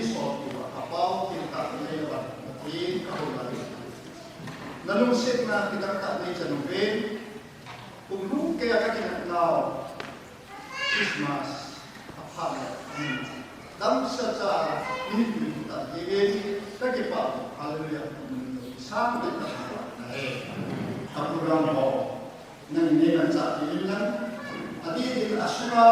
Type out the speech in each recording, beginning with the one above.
sort of about in Kapilayawan, in Kahulari. Nalungsik na pinagkat ni Janubin, kung nung kaya kakinagnaw, Christmas, Apala, dam sa pinipilitan, ibig, kagipaw, hallelujah, isang nagkakawa na kapurang mo, nang inilan sa ililan, at itin asura,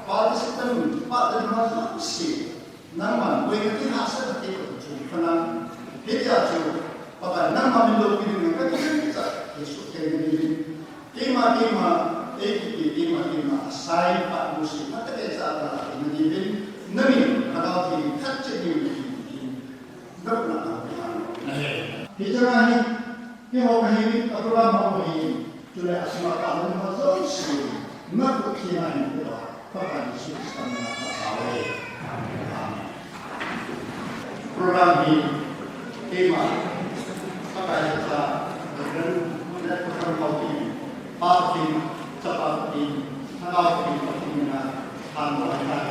pada sa tanong, pada naman si naman, buhay natin hasa na ito, kanang hidya siya, pagka nang mamilo pinili ng kagiging sa Yesus kaya nilin, kima, asay pa musi, matagay sa atin, nilin, namin, nakawin, katsi nilin, napuna na, hidya nga ni, kahimik, kapurang makuhin, tulay asma ka mo naman sa Yesus, magkukinain ko, pagka Yesus ka mga kasaway. Program ini tema apa kita dengan program ini parti seperti kalau kita punya anggota yang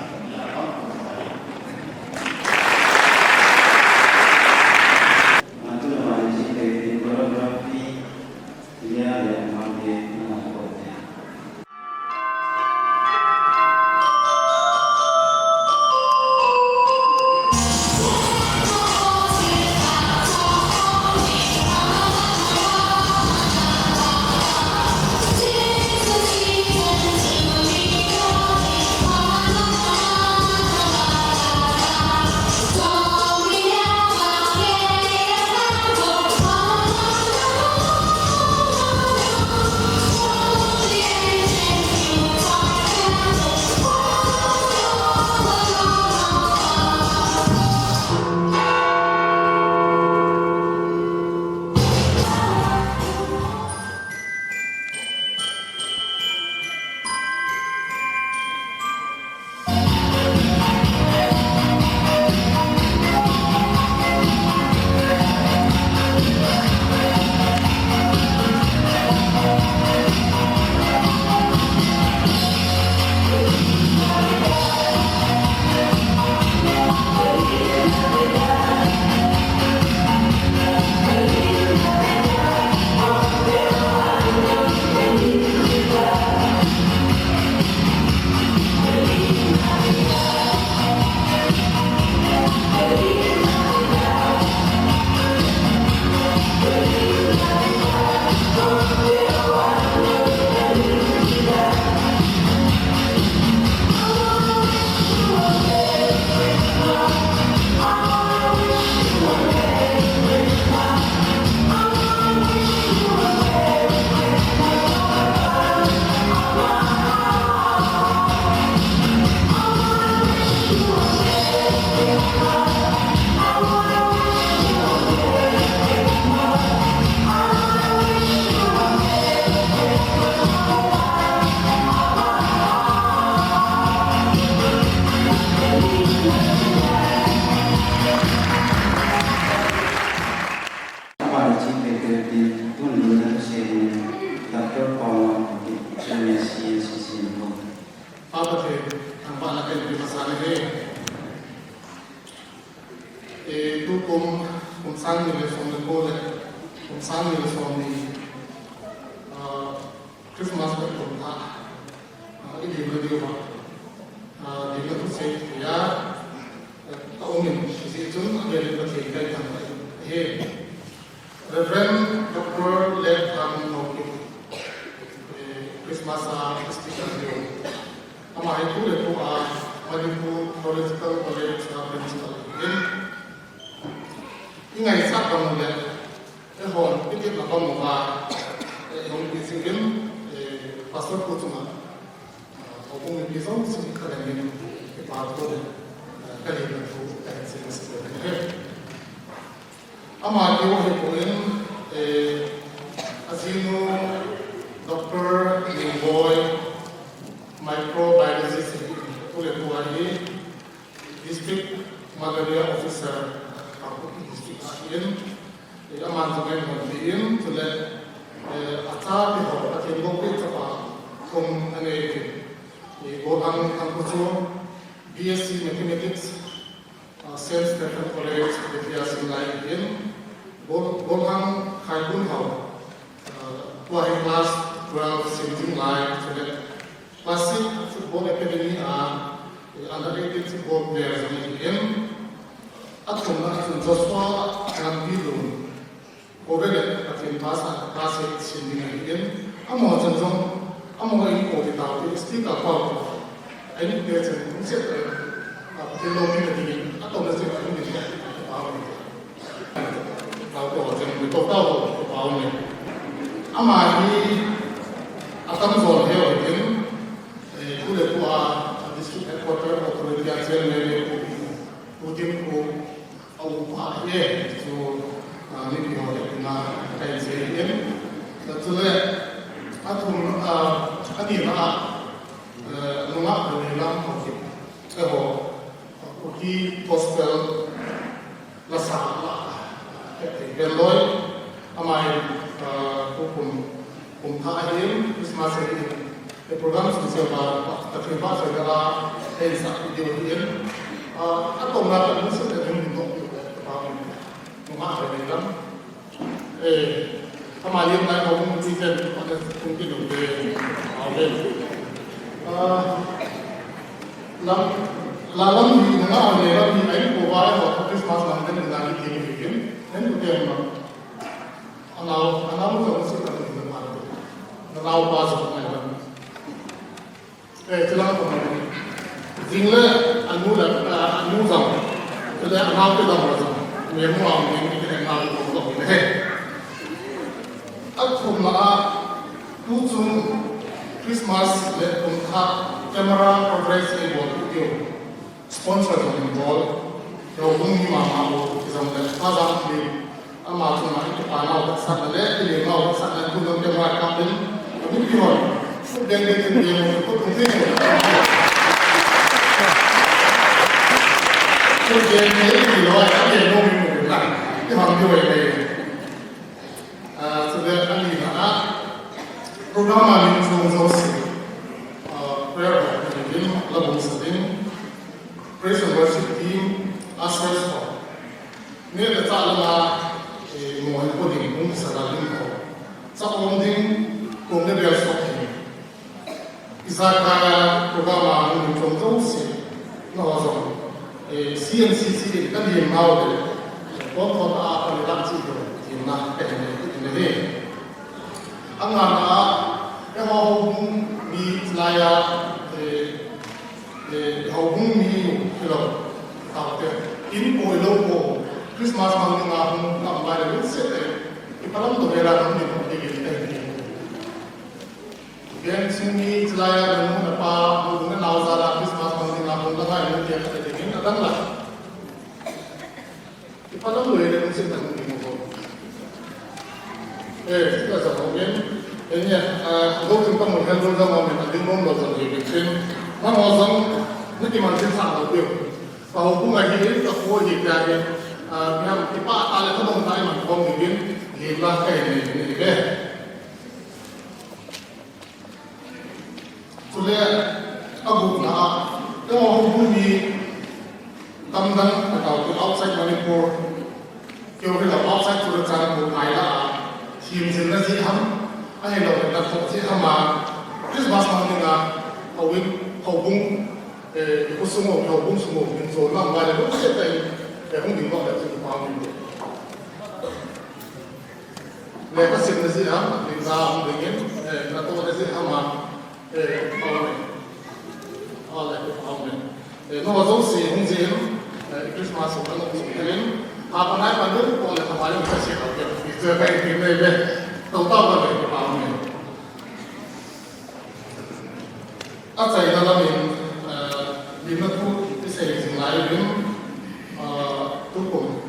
Christmas Reverend Dr. Lev Christmas Ama itu itu Manipur Theological College Principal. Ingai saat kemudian, hon itu apa muka, hon disingin pastor kutuma, opung disong sih kalian ini pastor kalian itu sih Ama itu hepulin asino Dr. Limboy Microbiologist Kulepuani District Malaria Officer District Asian amantamen modiin tule atar di ho atin gopi tapa kum ane gohan kampucho BSc Mathematics Saint Stephen College Vidya Singlai in Bolham Khaibun Hau class 12 Sinting Line Classic Football Academy under 18 football players in Atum Joshua and Bilun already at the classic Sinting in Amazon Amo in Odita speak about any person who said Telomini atau nasi ini tidak tahu. Tahu macam itu tahu ni. Amai akan soal heo ini, kuda kuah district headquarter atau regional level putin ku awal ye so ni dia nak kain sehen. Betul atum adi nak nunggak berdalam mungkin. Di gospel lasala beloi amai tahin Christmas ini program sosial terlibat segala desa video ini atau nggak musuh dari bentuk rumah dalam amai yang lain kaum kita ada mungkin lebih lalang di mana ada di lain provide waktu Christmas nanti dengan ini bikin, dan juga anau termasuk dalam film anau pas macam celah apa jingle anu zam, jadi anau tu dah macam, memang ini anau tu ini. Aku nak tujuh Christmas le untuk kamera progress ini buat video. Sponsor yang involved, yang bunyi mama, misalnya azam ni, amat cuma itu panau, sana le, ini mau sana tu nanti mereka pun, ini pun, dan dia pun mungkin. Jadi ni loh, ada yang mau minum kan, itu hamil ini. Sudah kali mana program ini sosial, prayer ini lagu sedih. Praise and worship team Ashes for. Ni ada lama mohon puding pun selalu ko. Sa onding kung ni real stock ni. Isa ka program ang control si no CNCC kan dia mau de. Pokok apa ni tak sih tu.Ina ini. Ang ana yang mau di selaya hubung ni kalau tahu ini polo Christmas manggung ngahung nampai itu sete ipalam tu era ni pun begini. Dan sini celaya dulu apa hubungan lauzara Christmas manggung ngahung lama ini dia kata begini ada lah. Ipalam tu era ni sete mungkin tu. Kita sebutkan ini aku tentang mungkin tu zaman kita dimong lauzara begini. Namazam nanti masih sama tu. Kalau pun lagi ini tak boleh jadi. Yang kita ada kadang time macam begini, gila kayak ini deh. Sudah aku nak, kalau bumi tamdan atau di outside Manipur, kalau kita outside sudah jangan bermain lah. Tim jenis ni ham, ayo kita fokus ham. Christmas manggung awin hubung ikut semua hubung semua menjual mana pun setiap yang tinggal di sini paham ini. Lepas sini sih ham, tinggal dengan nato ada sih ham paham ini. Oleh paham ini. Nomor dua sih hongsi Christmas orang tu sekarang apa nak pandu oleh kemarin kita sih kalau kita kayak gini deh tahu apa paham ini. Asal dalam lima tu disediakan lain tukum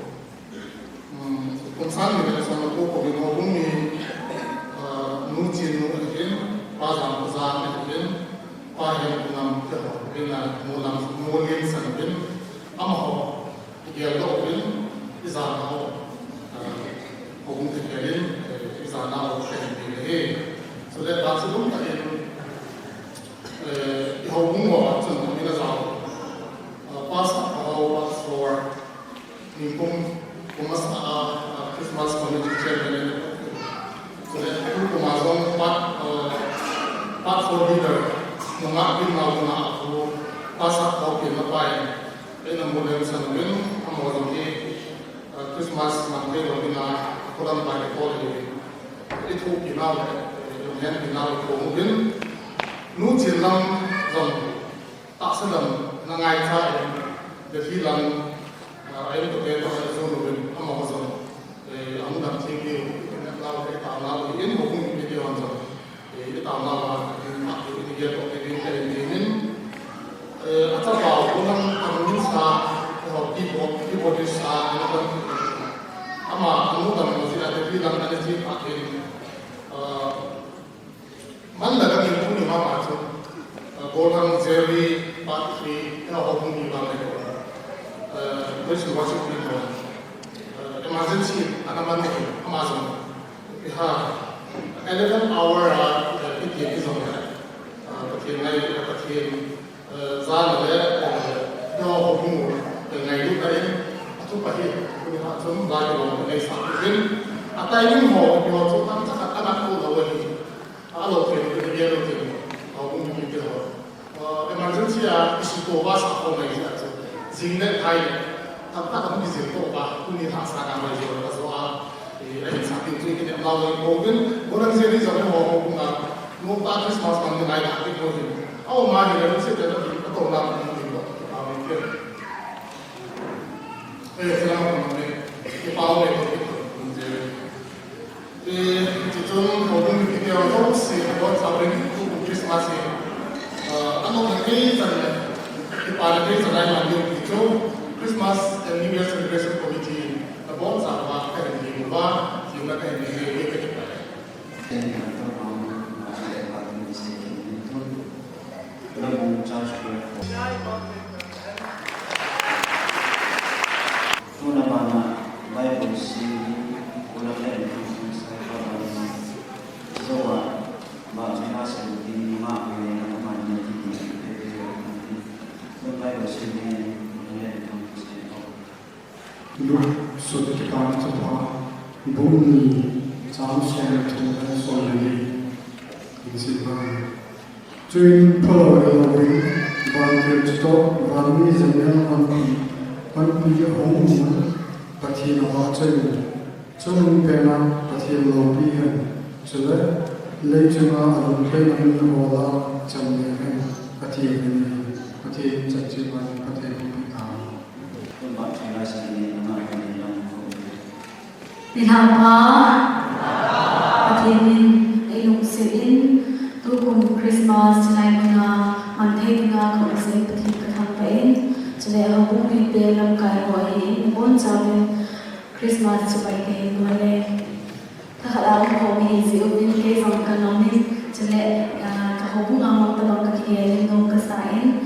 sana ni sama tukum yang hubung ni nuji nurin pasang pasang nurin paham dengan dengan mulam sanadin amah dia nurin izanah hubung terkait izanah orang sudah pasang tak hubung orang tu ni lah pass for for leader mga pinaw na ako pasak ko pinapay ay na model sa nabin ang mga dami Christmas Monday o bina kurang pa ko ito pinaw yung yan pinaw ko mungkin nu chilang zong taksalam na ngay sa defilan ay ito kaya sa zong ang mga zong ang dami tingin law kay law in mo kung video ang zong ito law ini dia kok ini atau orang orang sa people sa ama anu kan masih ada bilang ada sih akhir mana kan itu ni mama tu orang Jerry Patrick kalau orang ni mana terus masuk people emergency anak-anak Amazon ha 11 hour itu itu semua Ketika naik zana le do hong ngai lu kai atu pahi ku ha chum ba de lo nei sa tin atai ni ho yo chu tam cha ka na ku lo ni a lo ke ni ye lo ke ho hong ni ke ho emergency a isi to ba sa ho nei sa chu jing le thai tam ta tam bi jing to ba ku ni tha sa ka mai jo so a ai sa tin chu ke ne la lo ko bin orang se ni sa ho ho ku na mo ta Christmas man ngai na ke ko ni au ma ni le se te na ki to la ni ni ko a mi ke se la ma ni ke pa o le ko je ti chon ko ni ki ke o se ko sa ren ku Christmas e ano ni sa le ki pa le ke sa lai ma ni ki cho Christmas and New Year celebration committee na bon sa ba ka ni ba ki na ka ni ke ke pa Tuna mana Bible si ulang dan saya pada soa bahasa bahasa di mak yang teman yang di Bible si ni ulang dan lu so the account of buni chance and to so many is it During Polaroid, one could stop, one is a man, one be a home, but he no longer Chung Pena, but he will be him. So that later on, I will play on the whole Chung but he touched one, but he tempat saya sendiri nak yang Nihapa, Patinin, Ayong Sein, Tukung Christmas, Janay Mga, Mantay Mga, Kung Say Pati Patampain, Janay Hapong Pipil, Ang Kaiwain, Nabon Sabi, Christmas Sabay Kain, Male, Kahalang Kong Hizi, Ubin Kay, Sang Kanomin, Janay Kahopong Amang Tabang Kakiyay, Nung Kasain,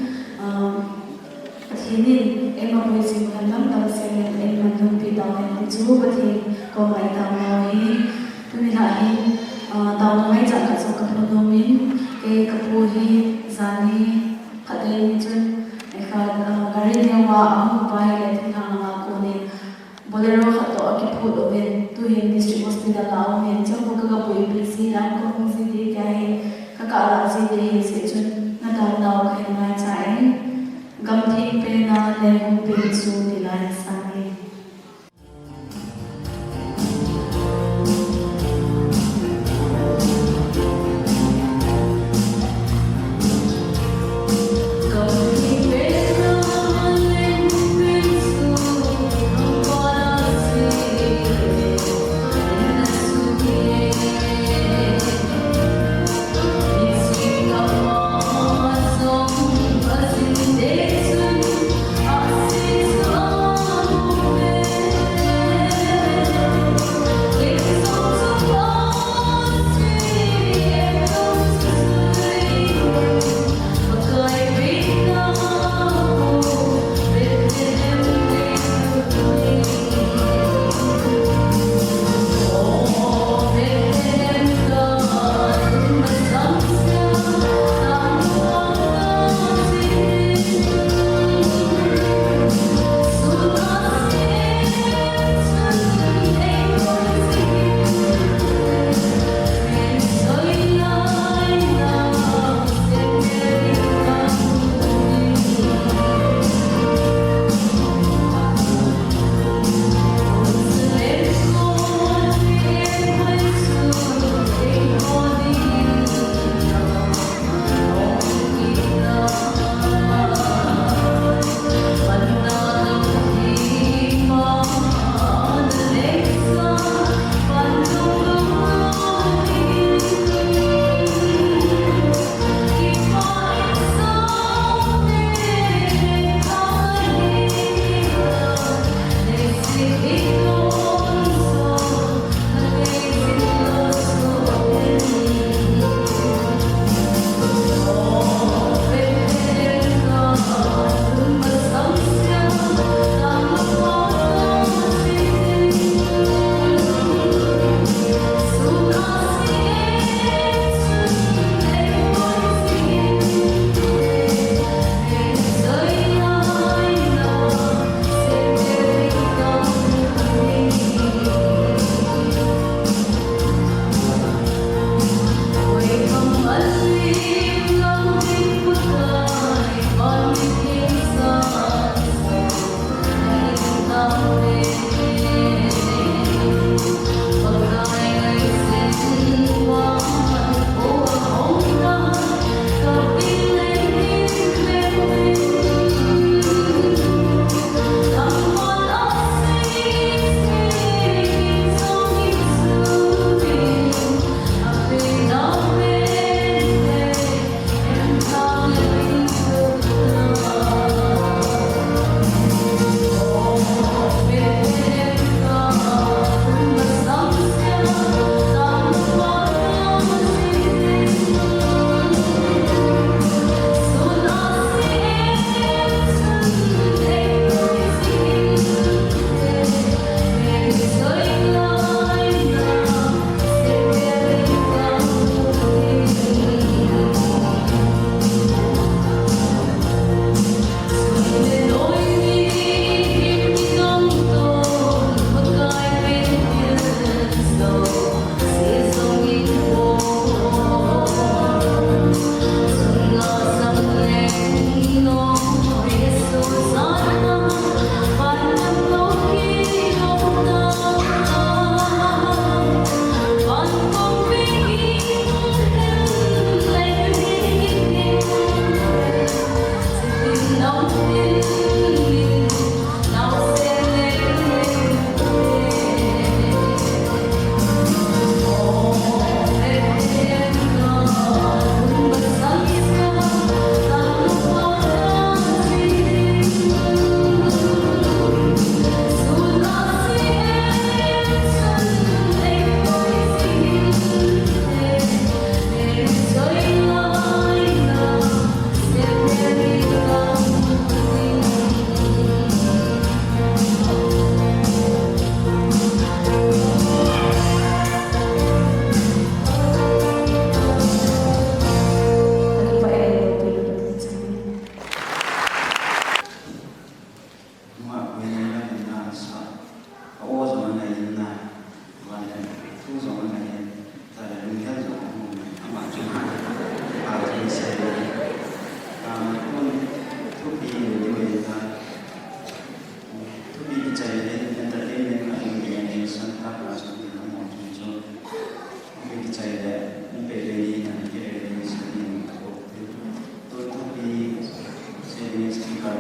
Patinin, Emma Poisi Mahalam, Tabasin, Emma Nung Pidawin, Juhu Pati, Kung Ay Tamoy, Tumilahin, tao ngay chẳng cả số các nô min cái các bùi zani khát lên chân khát gari nhau wa ang bay lên thang hàng nga cô ni bolero khát to cái phụ đồ bên tu hiện district hospital lao men trong một cái bùi busy làm công công gì đi cái các cả là gì đi sẽ chân na đào đào cái ngay trái gam thi pe na lên một bên su đi lại sang It's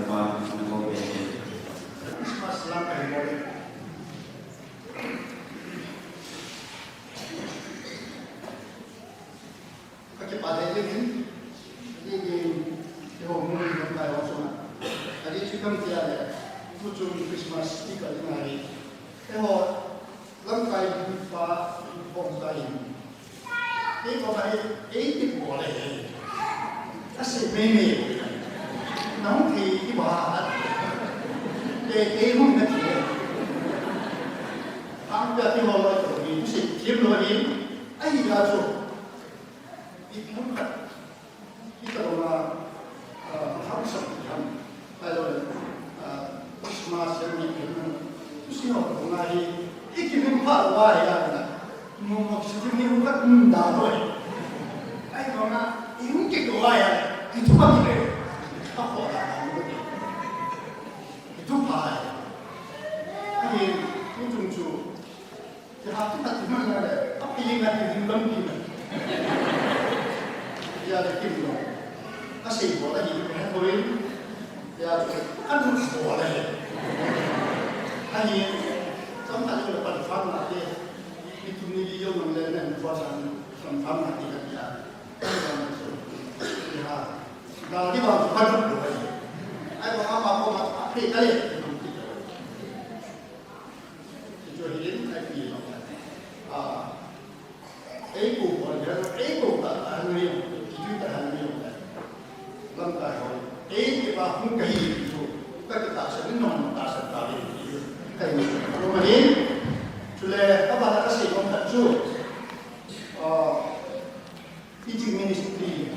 pa ng COVID. Christmas lang kayo mo. Kakipaday din. Yung muli ng tayo sa mga. Adi chikang tiyaya. Puchong Christmas di ka dinari. Pero lang kayo pa ipong tayo. Ito ba ay po rin. Kasi may nang kay iba at mong natin. Ang dati mo ba ito? Kasi kim lo rin ay gaso. Ikong ka. Ito mga hausap yan. Pero Christmas yan ito. Sino kung ay ikinumpa yan na. Nung magsasabihin mo ka kung daloy. Ay mga yung kagawa yan. Ito pa rin. Ako ang ito pa ay. Ay, yung tungso. Kaya natin na rin. Papiling natin yung lampinan. Kaya natin yung kasi wala yung pinagawin. Kaya ano wala yun. Ay, sampai ko na pag-farm natin. Ito niliyaw ng lenen for some farm natin na kaya. Kaya, dahil ba ang pagod ko ay. Ay, mga ako mag-apit ka rin. Ito rin ay pilang. Eko ko, eko ka, ano yun? Ito tahan yun. Lang tayo. Eko pa kung kahit ito. Pagkatasa rin naman matasan tayo. Kaya, lumahin. Sule, apa na kasi kung tatso. Teaching ministry.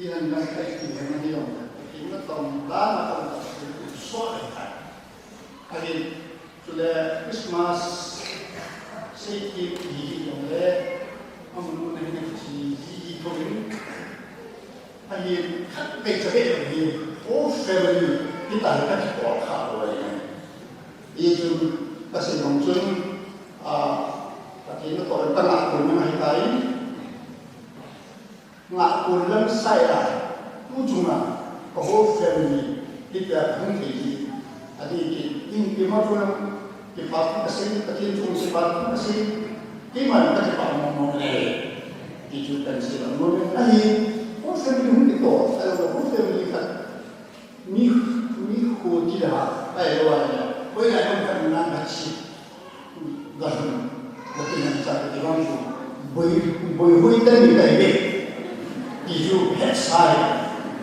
Iyan lang tayo iyan na niyo. Iyan itong lana kang so ay tayo. Kaya, sule, Christmas, safety, yung le, ang muna na si ko rin. Kaya, kaya sabi yung whole family, kita rin kasi po ang karoon yan. Iyan kasi yung dun, pati na to, ipangako na mahikain, ngako lang saya, ujung na, the whole family, kita kung kayo. Adi, hindi mo ito lang, ipapit kasi, pati yung sipapit kasi, di man, pati pa mo ijutan sila. Ngunit, ay, whole family hindi ko, alam mo, whole family ka, ni ko tidak, ay, wala. Kaya yung kanilang hatsi, gano'n, natin ang sabi di bang yung boy tani tayo yung hetsay,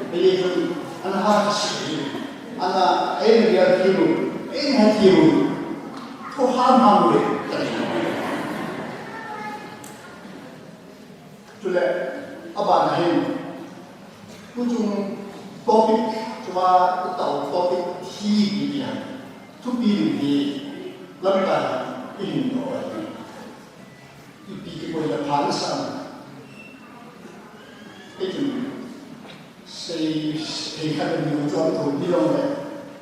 kaya yung hatsi, ay nagiyatiro, ay hatiro, to ham-ham rin. Tula, abanahin, kung topic, cuma itaw, topic, higit yan. Tupi di lampan ini doa tupi ko ya pansan itu sei kada ni ujuan to bilong le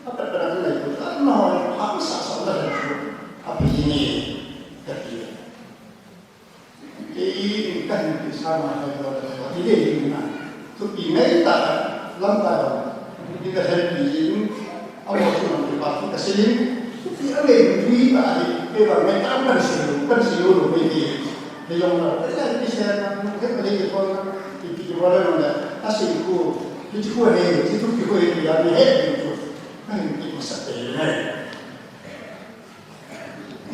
apa pada ni itu no pansa sama itu apa ini tapi ini kan sama dengan ini tupi mereka lampan kita helpi awak cuma berpakaian keselim, tapi ada yang beri tadi, orang mereka kan siul begini, yang orang bisa mungkin beli orang itu orang mana asing ku, itu ku ada, itu ku ada yang itu, kan itu satu ni.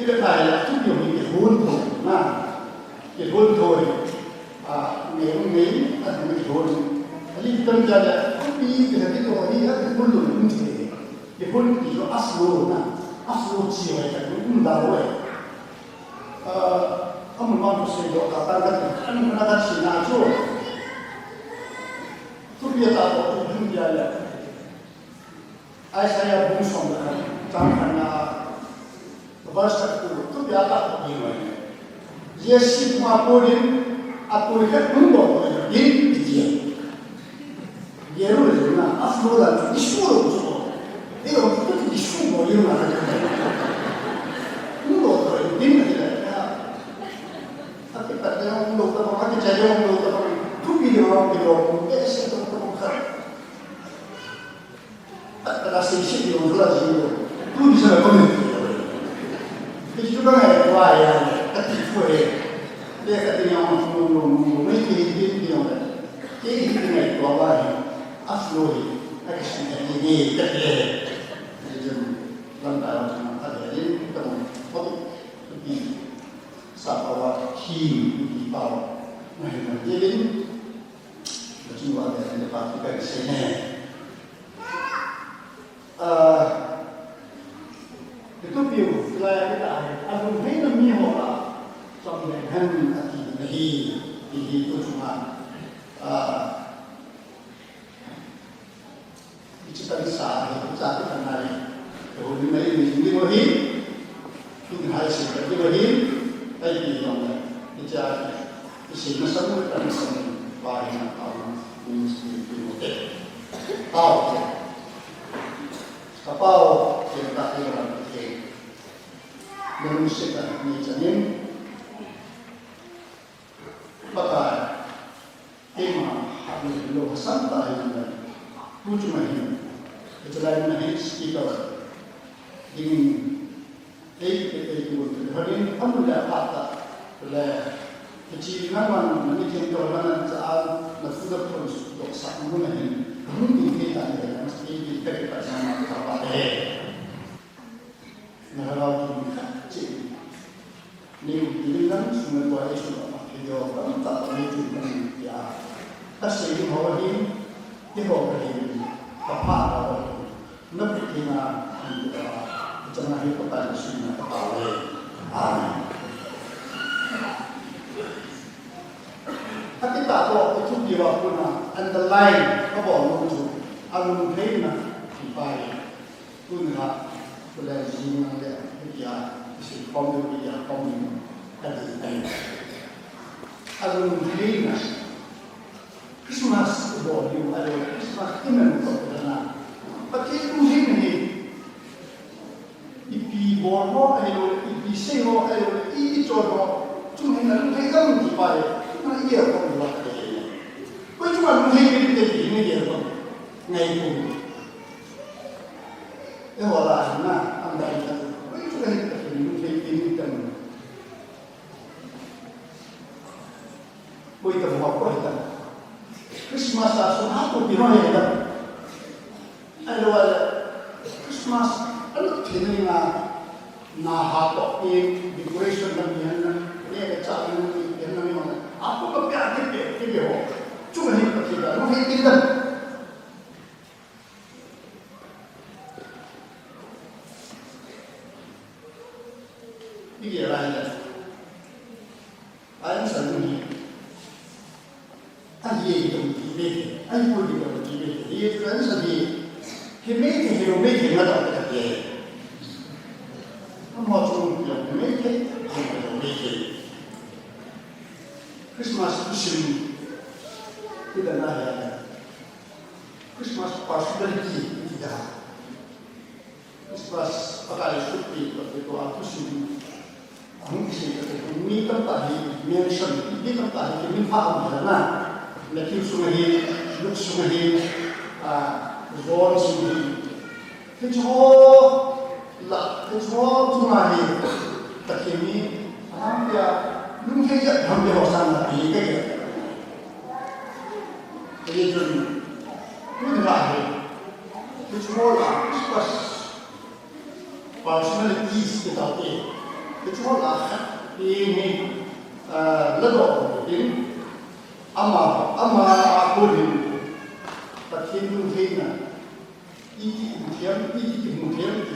Tidak ada tu yang ini huntu, nah, ini huntu, ni ada ni huntu, jadi kita jaga, tapi kita itu hari ada huntu huntu. Ipun itu aslo na, aslo ciai kan, dawe. Kamu mampu sih kata kan ada sina tu. Tu dia tahu tu dia ya. Saya pun sama kan, jangan bahasa tu dia tahu dia. Yesus maupun aku lihat mundo ini dia. Dia lu na aslo lah, disuruh tu. Io tutti di sumo, io non lo trovo, dimmi tapi pada yang belum terpakai jadi yang belum terpakai tu video e se tu terpakai ta sẽ xích điều rất là gì rồi tôi bây giờ có mình thì chúng ta ngày qua các tỷ phê để các tỷ nhau mấy cái điều này cái này qua qua áp lôi cái sự này gì cái gì dừng làm đại làm chúng ta để đến tầm có thì sao vào khi đi vào này là đến chúng ta để bắt cái sự này itu view wilayah kita agung hina mihola sampai hen ati hi itu cuma kita bisa kita kenal kalau ini bohi itu harus kita bohi tapi yang kita isi masalah kita masalah banyak orang mesti dimuat tahu kapal kita hilang manusia ni jamin pakai tema habis lo santai ni tujuh mahit kecuali mahit kita ingin itu hari ini kamu dah kata oleh kecil nama ni kita orang saat nafsudah pun dosa mahit mungkin kita mesti kita bersama kapal Nahrawi kecil, ni bilang semua buat itu apa? Dia orang tak boleh juga dia. Tapi orang ini, dia orang ini apa orang? Nabi kita jangan hidup pada sunnah Allah. Amin. Tapi tak tahu itu dia pun underline apa orang itu, alun kena dibayar, pun boleh jimat dia isi kaum dia kaum ada ini. Alun kena Christmas boleh ada Christmas iman berkena. Pakai tujuh ni, ipi borbo ayo, ipi seho ayo, ipi jodoh, cuma nak lupakan dibayar, cuma ia pun buat dia. Kau cuma lupakan ini dia pun ngai pun. Orang nak anda itu, itu kan ini kan. Kau itu apa itu? Christmas asal aku bilang ya. Ada Christmas, ada theme na hato in decoration dan yang ni macam ini yang ni mana? Aku kerja kerja ho, cuma ni kerja, mana kerja? Ini lah. Ayam sendiri. Ayam itu ini, ayam itu ini. Ia tu ayam sendiri. Kemeti hirumeti nada kerja. Kamu cuma yang kemeti, hirumeti. Christmas musim tidak ada. Christmas pas lagi tidak. Christmas pakai supi begitu aku sih. Mungkin ini tempat mention, ini tempat ini faham karena lekir sungai, luk sungai, zon sungai, kecuali sungai, tapi ini hampir mungkin hampir orang lagi kerja. Jadi itu lagi, kecuali pas personalities kita ini. Kecuali ini ledok ini ama aku ini tapi mungkin ini mungkin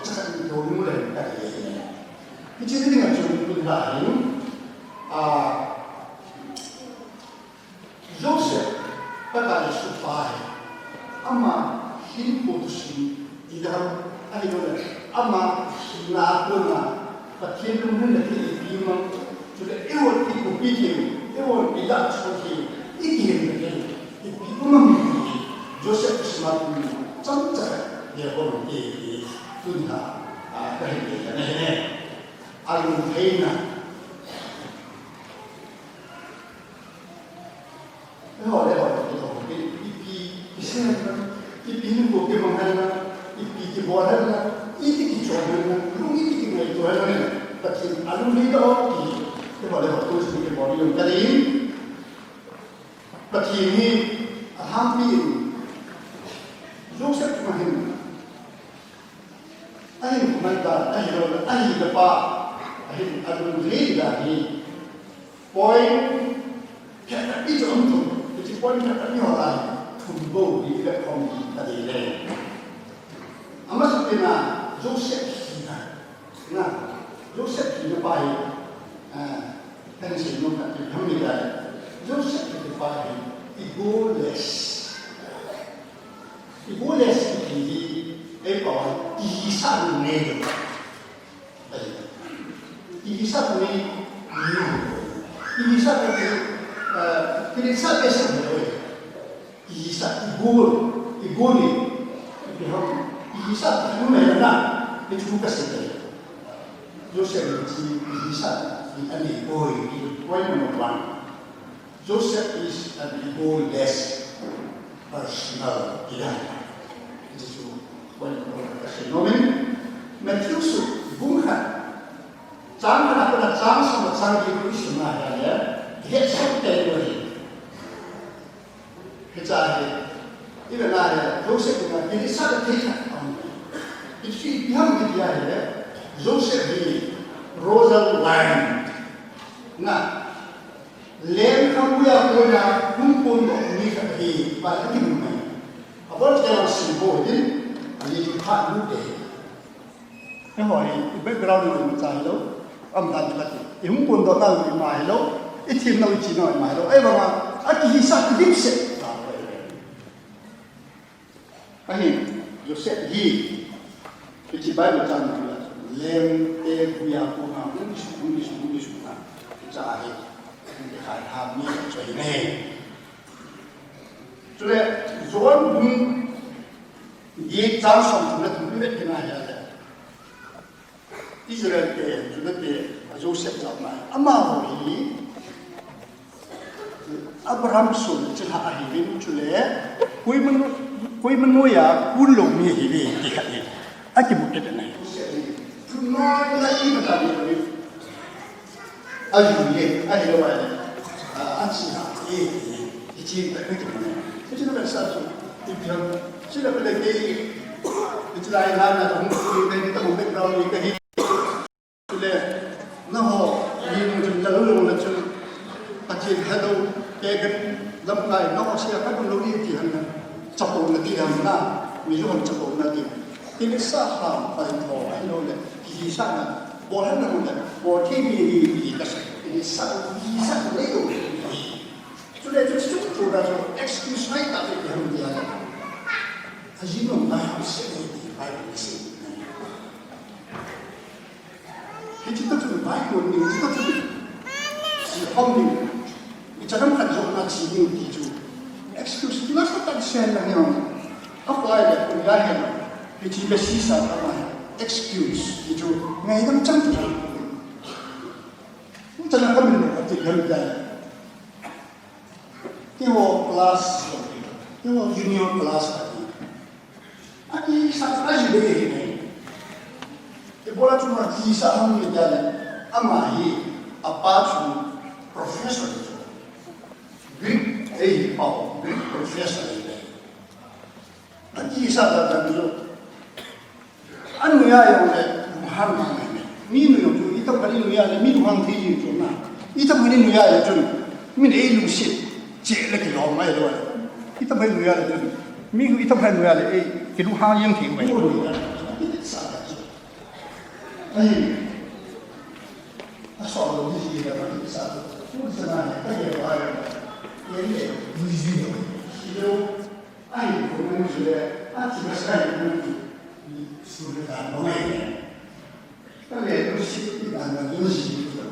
jangan mulai dari ini. Jadi dengan contoh lain, Joseph pada supaya ama hidup itu di dalam ahiran ama nakuna Pakai rumah nanti imam sudah ewat ikut bikin, ewat bidak seperti ikhlas begini. Ibu memilih Joseph semakin cantik dia boleh di dunia kehidupan ini. Alun Hina, lewat kita ipi ini buat ke mana, ini boleh na, ini kicoran na, lu ini kita itu ada na, tapi alun ni dah kita boleh waktu sedikit boleh yang kali ini, tapi ini hampir, Joseph macam ayah mereka, ayah bapa, ayah alun ni dah ni, poin kita itu untuk, itu poin kita ni orang. Tumbuh di platform tadi ni. Amat sebenarnya Joseph kita, nah Joseph kita baik, kan sebelum kita kami dah Joseph kita baik, egoless ini apa? Isan ni, isan ni, isan ni, kita sampai sampai. Isa igul ni biham isa tu mana na itu bukan sahaja Joseph itu isa ini boy itu point number 1 Joseph is an egoless personal tidak itu point number 1 nomen Matthew bukan jangan apa nak jangan sama jangan itu semua ya dia sampai lagi Kecari, ini benar. Joseph bukan jadi sangat tidak. Itu yang dia ya. Joseph ini Rosalind. Nah, lem kamu yang punya kumpul ni kaki pada kita mana? Apa yang simbol ini? Ini juga muda. Ini background ini macam itu. Amdan lagi. Ini kumpul doa ini mahalo. Itu nak uji nak mahalo. Bapa, aku hisap dipset. Ahin, Joseph Yi, itu Bible macam tu lah. Lem, buaya, bunga, unis, cahaya, dekat hamil, cahaya. Jadi, Zohan pun dia jangan sampai tu lebih kena ada. Israel ke, juga Joseph zaman, amma hari Abraham sul, celah ahirin cule, कोई मनोया कुल लोग में ही दिखाई आके बुके देना है तुम्हारे लिए बता दे आज ये लोग आए आज ये चीज करने के लिए कुछ ना कर सकते इधर चलो पहले के इतना इलाज ना तो हम कहीं तो हम बैकग्राउंड ये कहीं चले ना हो ये मुझे चलो लोग चल अच्छे है तो क्या कर लंबा है ना हो सिया का लोग ये थी हम Capung nanti hamna, mijuan capung nanti. Ini saham paling bawah, ini oleh kisahnya. Boleh nak boleh ini kasih. Ini saham kisah itu. Sudah sudah excuse saya tak ada yang dia. Haji nombor sini, baik sini. Kita tu baik ni, kita tu si homni. Jangan kerja nak sini itu. Excuse, kenapa tak share lagi orang? Apa ada pengahian? Itu bersisa apa? Excuse, itu ngahian macam tu. Jangan kami nak tinggal di. Tengok kelas, tengok junior kelas lagi. Aki sangat rajin begini. Bola cuma kisah kami jalan. Amahi apa tu profesor itu. Greek Greek professor ini. Nanti saya datang dulu. Anu ya yang Muhammad ini. Minu yang tu, kita beri nu ya, minu hang tinggi tu na. Kita beri nu ya tu, minu elu shit, cek lagi lama ya tu. Kita beri nu ya tu, minu kita beri nu ya kita hang yang tinggi. Ini sahaja. Ini asal di sini kita beri sahaja. Sebenarnya kita ada. Ini video, video, air komen sudah, aci besar itu sudah tahu ni. Kalau itu sih tidak ada dosis itu.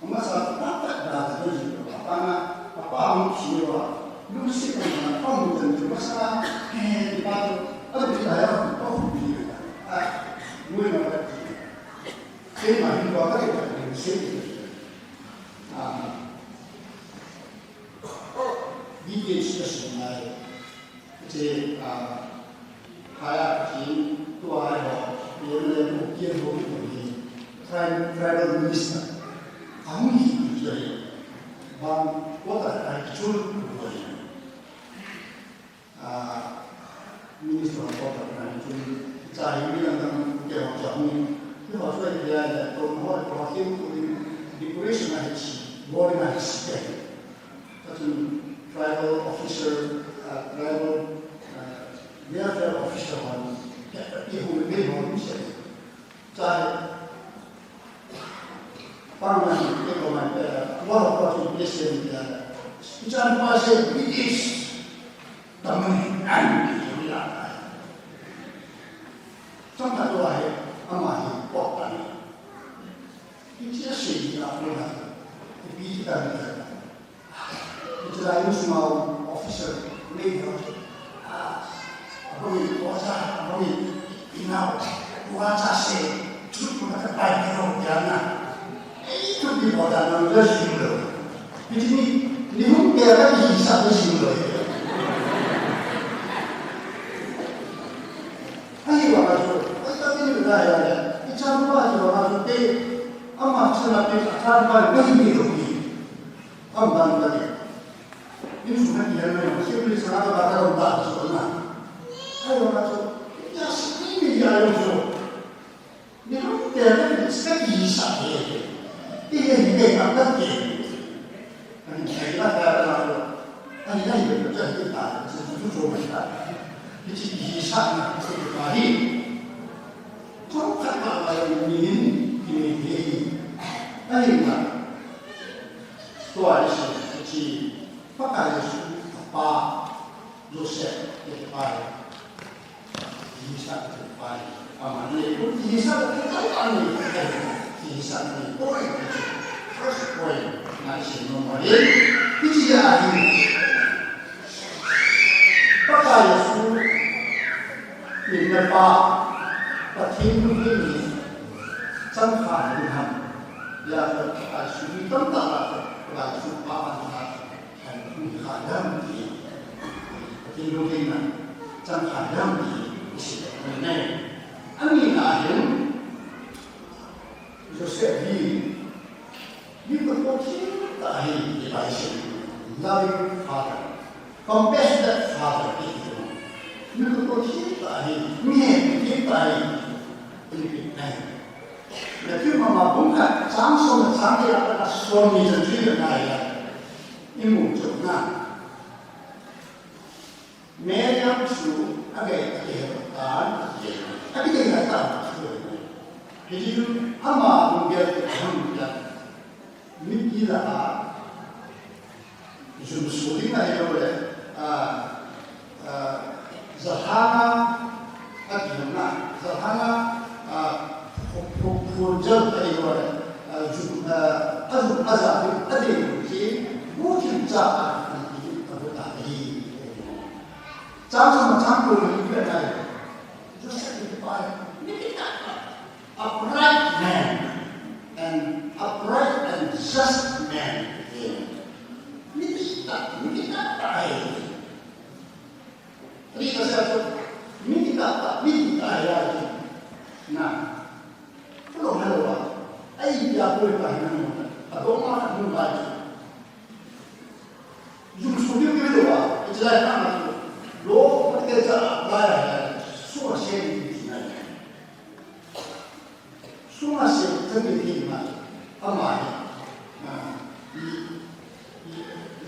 Masa apa dah dosis itu? Apa orang siapa? Dosis mana? Kamu tentu masa di bawah. Ada tidak ya? Kau beli. Mula ada. Saya mahu bawa kerja di sini. Video sudah sebenarnya thì hai thì tua hai họ biến lên một kia một cái tribal minister không hiểu gì bằng có thể là chung của minister có thể là chung tại vì là cái họ chọn cái họ phải là còn họ có hiểu decoration là gì body là gì that's a tribal officer tribal welfare officer on cái hồ bên họ cũng sẽ tại bằng là cái của mình qua học qua cái xem cái chân qua xem cái is tầm anh thì là trong cả đôi ama thì bỏ tay cái chia sẻ là luôn là cái bí cái này cái là những small officer leader rồi có ra rồi nào qua ra sẽ chút mà cái bài cái rồi là itu di bawah nangga single. Di sini di mana ada di satu single. Ayo bapak, kita ini sudah ada. Kita semua juga harus di amat sangat diharapkan lebih lebih. Ambang tadi. Ini sudah diambil. Sebelum sana ada orang soalnya. Ayo bapak, ya sini dia yang di mana ada sekali satu. Ini nggak ngerti. Ini saya ini betul kita setuju mereka. Ini bisa nak sekali. Kalau kata ini, ini nak. Tuan si pakai apa Joseph pakai. Bisa pakai. Aman ni pun bisa pakai ni. Bisa ni point. First point, nasi nomor ini dia ini. Pakai Yesus ini apa? Pakai ini, sampai Tuhan. Ya pakai Yesus tentang apa? Pakai Yesus apa? Dan Tuhan dalam dia. Pakai ini, sampai dalam dia. Ini, ini lahir. Joseph ini. You could continue to loving father, compassionate father. You could continue to khi mà búng cả sáng xong là sáng thì đã xuân thì dần dần này là như một chỗ nào mẹ nhắm xuống cái gì là tao thì chứ mà cũng biết không được mình là dùng số tiền này rồi Zahana Adjuna Zahana Furjal tadi rồi Azab tadi thì mungkin cara ini tadi sama campur juga dari just identify ini kita upright man and upright and just man ini kita baik. Tadi saya ini kita ya. Nah, kalau malu, dia boleh bahagian atau mana pun baik. Justru dia berdoa, ijazah nama tu. Lo bekerja bayar, semua saya di sini. Semua saya terjadi mana, amai.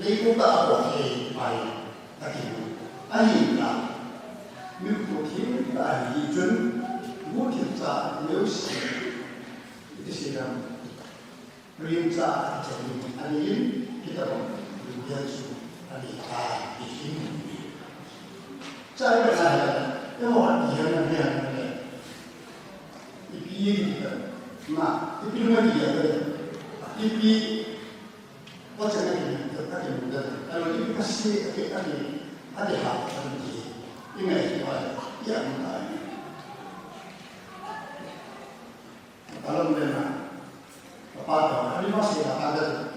Lepas tak apa baik, tapi akhirnya. Nếu cuộc chiến tại thị trấn muốn kiểm tra nếu sẽ làm riêng ra thì anh ấy kita bằng nhân sự anh ấy thì chính trái cái này là cái họ hiện là cái gì mà cái điều này cái có thể là các cái vấn đề là cái gì cái anh ấy học ini yang menarik. Kalau memang apa hari masih ada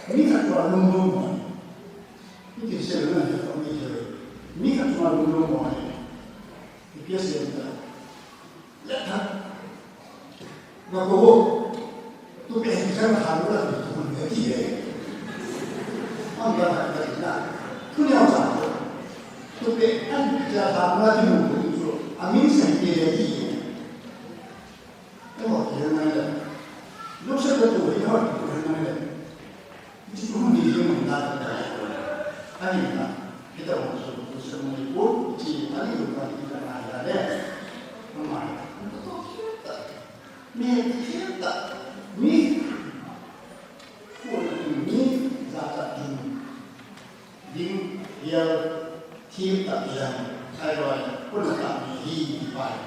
ini kan kurang nunggu. Ini sebenarnya kami mi ka tuma lu lu mo ne pièce de la ta na ko tu pe ka na ha lu la tu ne ki ye an ba ha da na tu ne sa tu pe an ja ha na ti mu ku so a min sa ke ye ki ye ko ye na la lu sa da tu ye ha tu na la ji ku ni ye mu na da ani na kita mau suruh semua ikut ci ani bukan kita ada memang kita ni pun ini zat ding dia kita yang saya pun kami hidup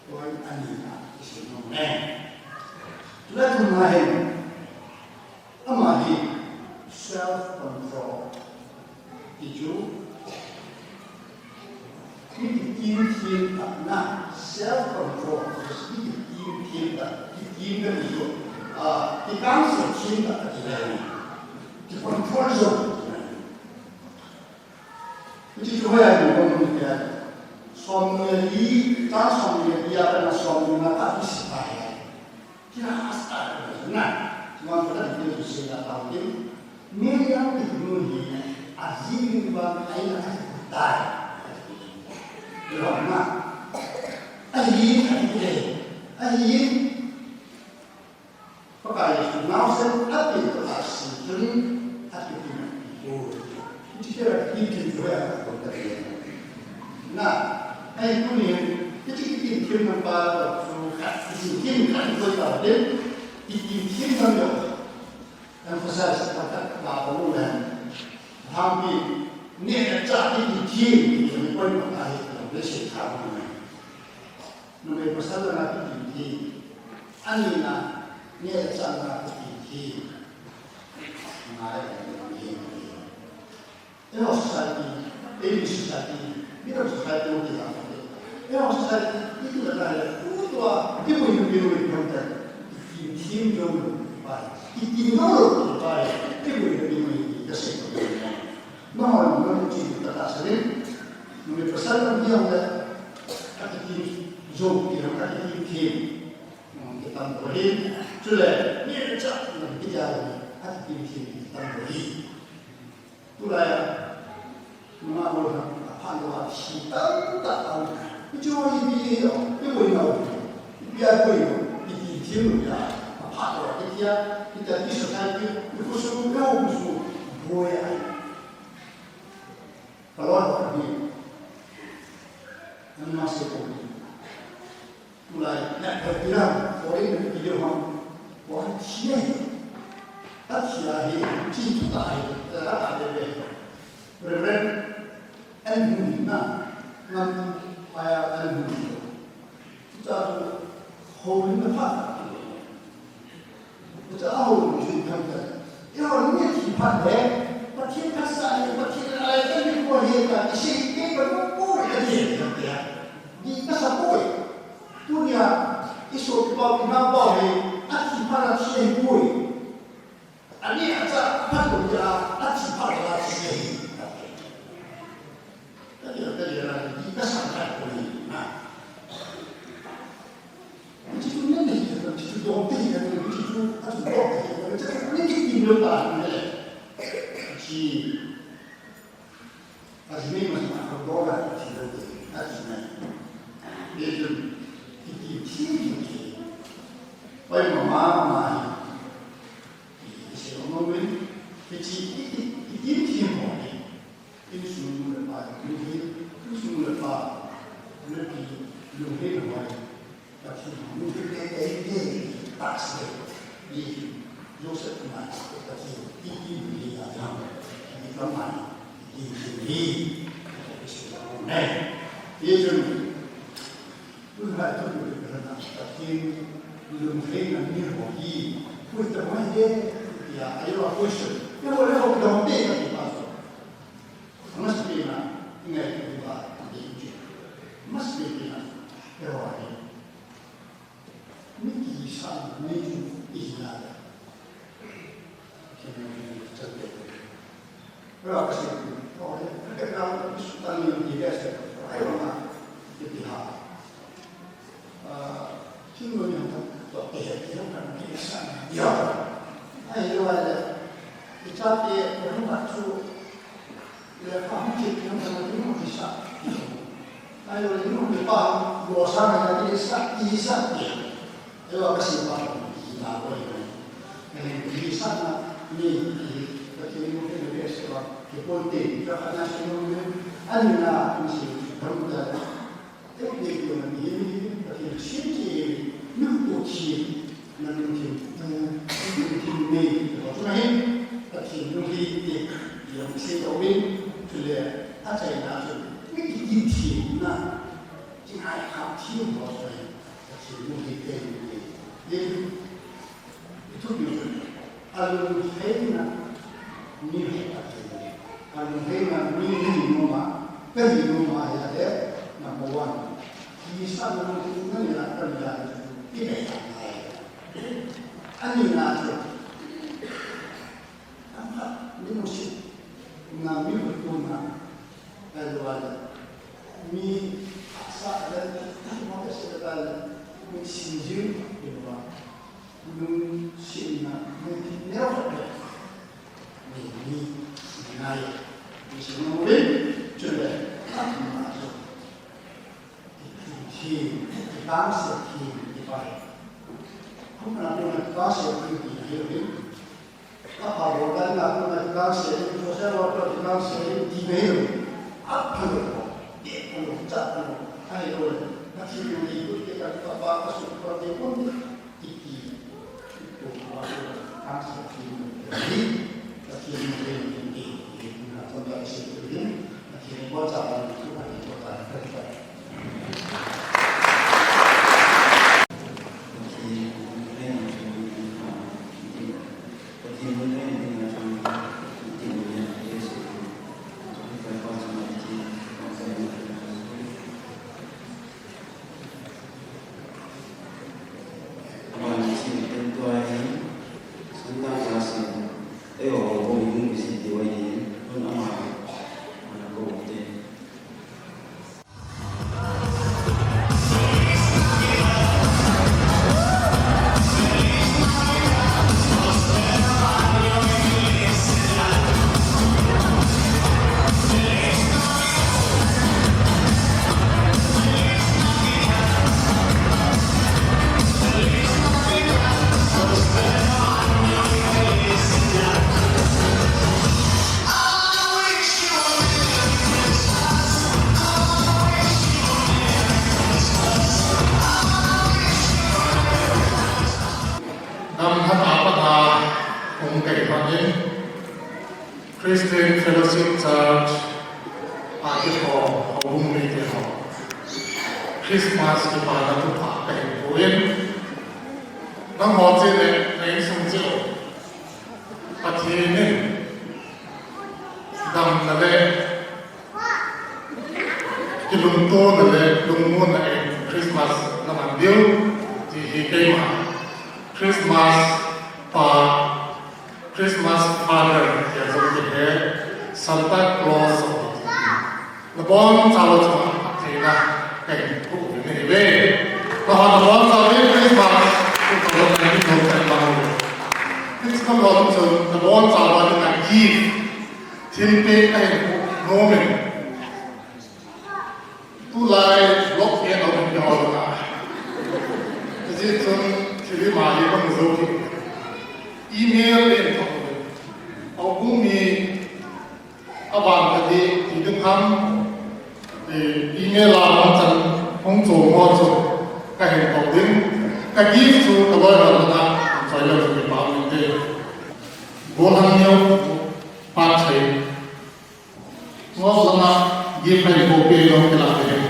pun ani semua lalu lain amadi self control itu今天那 self control 是今天的，今天的你说你刚是听的之类的，就 control 是，这就会有我们的双面力，当双面力啊，那双面那大不失败的，这还是大的那，我们这里就是那当的，没有的东西。Azim bang aina tai, lama. Azim azim, pakai nausen api terasi jun api oh, jika kita jual apa tadi. Nah, ai punya kita nampak suka, kita kan kita ada, kita nampak, dan pasal sepakat bahawa Hampi ni ada di tim yang pun mengalir dalam lesson kamu. Namun pasal nak di tim, anina ni ada di tim mengalir dalam tim. Ini society, ini society, bila society itu tidak ada. Ini society itu adalah kedua ibu konten di tim jauh baik, di tim jauh baik, ibu kesehatan. Nah, orang itu tak sering. Mereka pesan dia ada kata jauh, dia kata tim. Kita boleh, sudah ni macam kita ada tim kita boleh. Itulah mana orang pandai kita tak tahu. Cuma ini boleh tahu. Biar boleh di tim ya. Pandai kita bisa saja. Khusus boleh. Kalau ada ni, masih boleh. Mulai nak berbilang, orang yang video orang siapa, tak siapa, cinta tak ada deh. Berbeda, ilmunya, nanti ayat ilmunya, kita hobi apa? Kita tahu kita, ya orang ni siapa deh. Batin kasar, batin ayat ini boleh tak? Isi ini berkumpul lagi, di kasar boleh. Tu dia isu bau bau ni, ati pada sih boleh. Ani aja pada dia, ati pada sih. Tadi di kasar tak boleh. Nah, itu ni itu dompet yang itu atu dompet. Jadi ni kita lupa ni. Ci azmi masih dolar tidak azmi itu tinggi baik mama ini ngomongin tinggi ini semua lepas ini semua lepas lebih baik tapi mungkin ini tak di Joseph Mas tapi tinggi ada Ramai ini, dia jadi bukan itu berkenaan tapi belum kena mirwaki, kita mana ya ayo question, dia boleh orang dompet tapi pasal, mesti nak ingat juga ini, mesti nak orang ini kisah ini istilah, kita cerita. Berapa sih? Oh, orang sultan yang biasa, orang pihak. Singgung yang tak dia kan biasa. Ya, ayo ada. Kita orang baca, dia faham yang mana bisa. Ayo ini paham luasan yang bisa. Ayo kasih paham. Nah, boleh. Bisa ni bagi mungkin lebih sebab dipolitik kerana semua anda mesti bermuda teknik yang ini bagi sini nak uji nanti ni macam bagi nanti yang mesti kawin sudah ada yang ada ini inti na jangan hati orang bagi nanti teknik itu dia. Al-Muhayna ni noma ya dia number one. Kisah menunjukkan yang akan berjalan tidak sampai. Anina tu, apa? Ini mesti mengambil berguna dari wajah. Ini asal dan apa sebenarnya ini sinjil di bawah. Belum sina mungkin lewat ini naik di sini mungkin sudah masuk di bangsa di baik. Aku pernah punya bangsa di ini. Apa orang nak punya bangsa itu saya waktu di bangsa di Melayu apa itu perlu cakap ayo nanti ikut kita apa masuk program pun jadi akhirnya ini contoh ini akhirnya buat cara itu ada kota kerja. Christian Fellowship Church Akiko Hong Media Hall Christmas di pada tu pakai koin nang hoji le sungjo pati ni dam nale kilunto nale lungun nale Christmas naman dio di hikema Christmas Christmas Father ya jadi है Santa Claus lebon cawa cuma tidak kayak buku ini be bahwa lebon cawa Christmas itu kalau lagi nonton bangun itu kan kalau lebon cawa dengan gift timpe kayak nomen tulai blok ya nomen yang orang jadi itu jadi mali pengzoki email itu aku mi abang tadi hidup ham email macam hongzhou macam kayak kau kaki tu kalau orang nak saya tu dipanggil deh bolanya pakai semua ye pai kopi dong kelas deh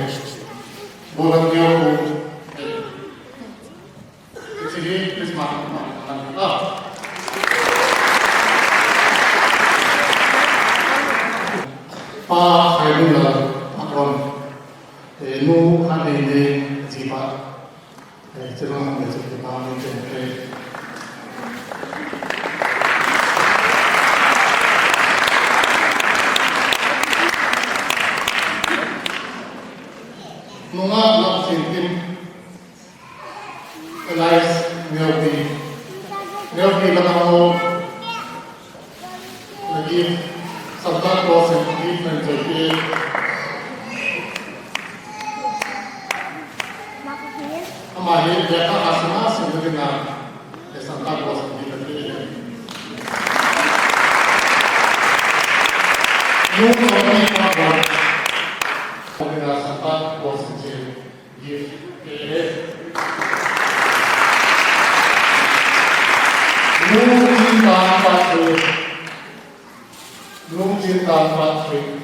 bolanya jadi Christmas pa hai lu la akon nu han ne ji pa chero ne ji pa ne te nunga lang sintin Elias Nelby lang ako naging Santa Claus and Eve ng Joy Amahin dia ka asma sebenarnya Santa Claus and Eve ng Joy yung kami mga Pagkakasal Santa Claus and Eve Belum cinta Patrick.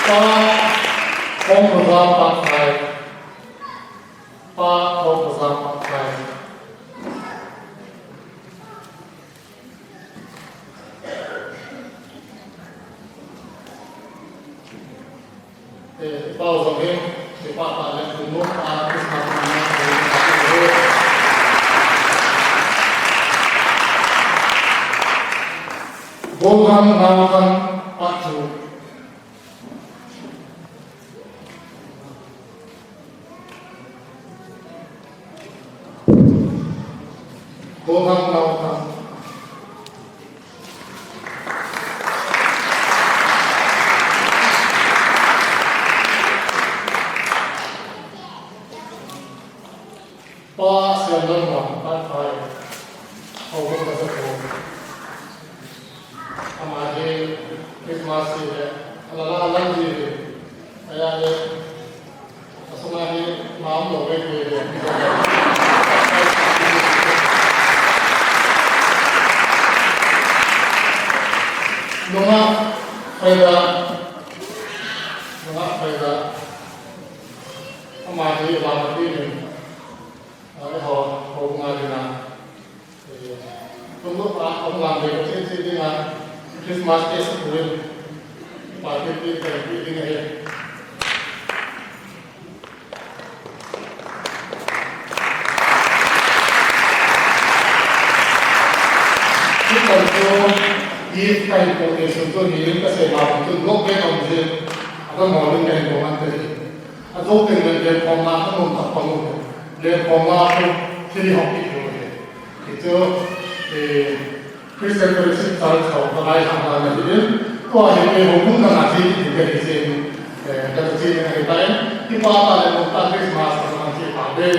Pak không có Pak Thầy. Pak không có Pak Thầy. Bao giờ bên thì bạn lại cùng lúc cái sản phẩm này vô gắng nào gắng bắt chủ vô gắng nào gắng Pak siang dan malam, Pak Thai, awak berasa kau, amade, Christmas ini, alam ini, ayah ini, asal ini malam loge ini, nunga faida, amade lambat ini. Họ ngai na tunggu ông làm việc trên trên đi là Christmas Day sắp party đi ngay khi còn tôi đi cái công nghệ sản xuất thì cái sẽ làm tôi gốc cái công việc cái mỏ lên cái của anh thì anh gốc cái người phòng làm cái công tập phòng để phòng làmที่ห้องที่อยู่เนี่ยที่เจอคริสเตียนเป็นสิ่งที่เขาทำลายทำงานในที่นี้ก็เห็นเป็นหุ่นขนาดที่ถึงจะเห็นแต่ที่ในไทยที่ป้าตาในมุมตั้งคริสต์มาสทำงานที่ผ่านเดิน